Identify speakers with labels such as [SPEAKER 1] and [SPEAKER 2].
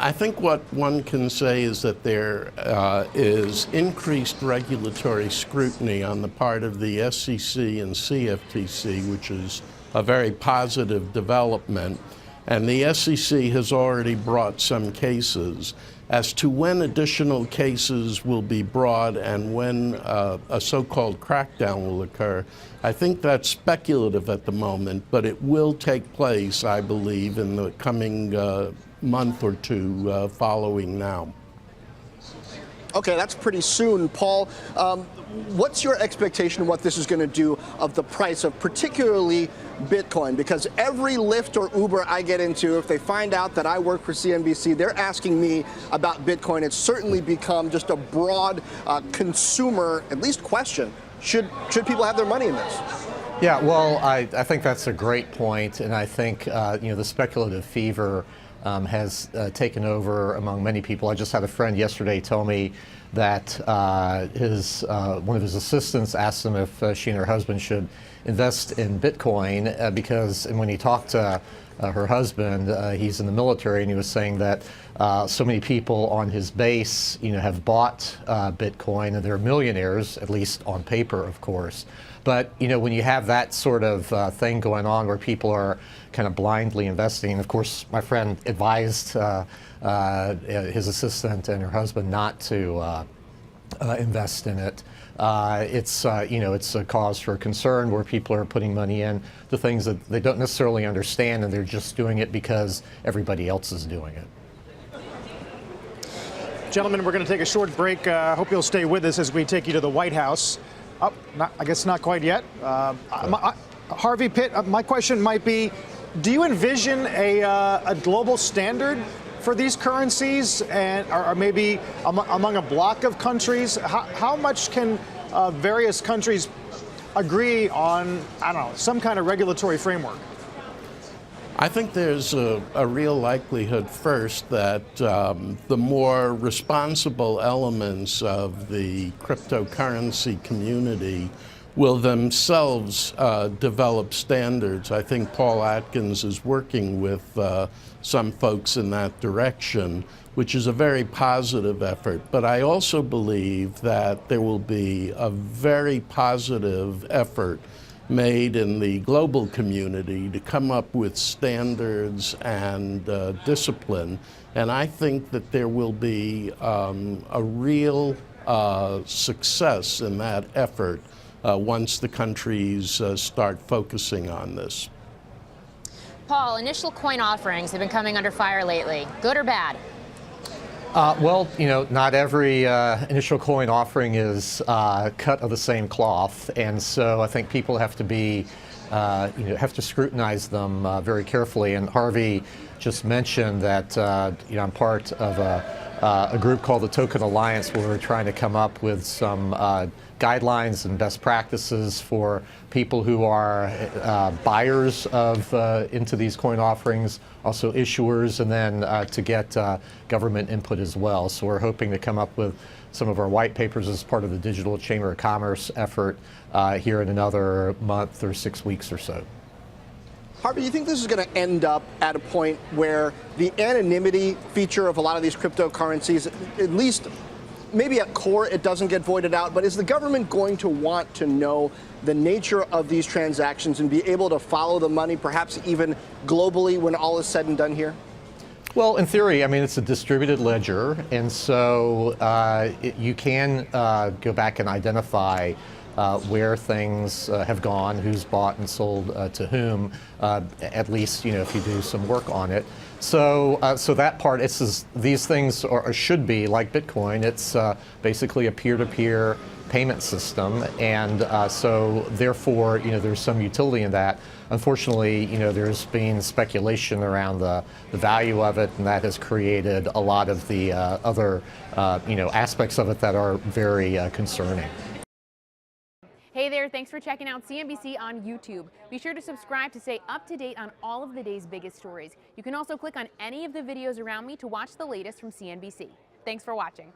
[SPEAKER 1] I think what one can say is that there is increased regulatory scrutiny on the part of the SEC and CFTC, which is a very positive development. And the SEC has already brought some cases. As to when additional cases will be brought and when a so-called crackdown will occur, I think that's speculative at the moment, but it will take place, I believe, in the coming month or two following now.
[SPEAKER 2] Okay, that's pretty soon. Paul, what's your expectation of what this is going to do of the price of particularly Bitcoin? Because every Lyft or Uber I get into, if they find out that I work for CNBC, they're asking me about Bitcoin. It's certainly become just a broad consumer, at least question. Should people have their money in this?
[SPEAKER 3] Yeah, well, I think that's a great point, and I think the speculative fever has taken over among many people. I just had a friend yesterday tell me that one of his assistants asked him if she and her husband should invest in Bitcoin and when he talked to her husband, he's in the military, and he was saying that so many people on his base, have bought Bitcoin, and they're millionaires, at least on paper, of course. But when you have that sort of thing going on where people are kind of blindly investing, of course, my friend advised his assistant and her husband not to invest in it. It's a cause for concern where people are putting money in to things that they don't necessarily understand, and they're just doing it because everybody else is doing it.
[SPEAKER 4] Gentlemen, we're going to take a short break. Hope you'll stay with us as we take you to the White House. I guess not quite yet. Harvey Pitt, my question might be, do you envision a global standard for these currencies, or maybe among a block of countries? How much can various countries agree on, I don't know, some kind of regulatory framework?
[SPEAKER 1] I think there's a real likelihood first that the more responsible elements of the cryptocurrency community will themselves develop standards. I think Paul Atkins is working with some folks in that direction, which is a very positive effort. But I also believe that there will be a very positive effort made in the global community to come up with standards and discipline. And I think that there will be a real success in that effort once the countries start focusing on this.
[SPEAKER 5] Paul, initial coin offerings have been coming under fire lately. Good or bad?
[SPEAKER 3] Well, not every initial coin offering is cut of the same cloth, and so I think people have to be, have to scrutinize them very carefully. And Harvey just mentioned that, I'm part of a group called the Token Alliance, where we're trying to come up with some guidelines and best practices for people who are buyers of into these coin offerings, also issuers, and then to get government input as well. So we're hoping to come up with some of our white papers as part of the Digital Chamber of Commerce effort here in another month or 6 weeks or so.
[SPEAKER 2] Harvey, you think this is going to end up at a point where the anonymity feature of a lot of these cryptocurrencies, at least maybe at core, it doesn't get voided out, but is the government going to want to know the nature of these transactions and be able to follow the money, perhaps even globally, when all is said and done here?
[SPEAKER 3] Well, in theory, I mean, it's a distributed ledger, and so you can go back and identify where things have gone, who's bought and sold to whom, at least, if you do some work on it. So that part, these things should be like Bitcoin. It's basically a peer-to-peer payment system, and so therefore, there's some utility in that. Unfortunately, there's been speculation around the value of it, and that has created a lot of the other, aspects of it that are very concerning.
[SPEAKER 6] Hey there, thanks for checking out CNBC on YouTube. Be sure to subscribe to stay up to date on all of the day's biggest stories. You can also click on any of the videos around me to watch the latest from CNBC. Thanks for watching.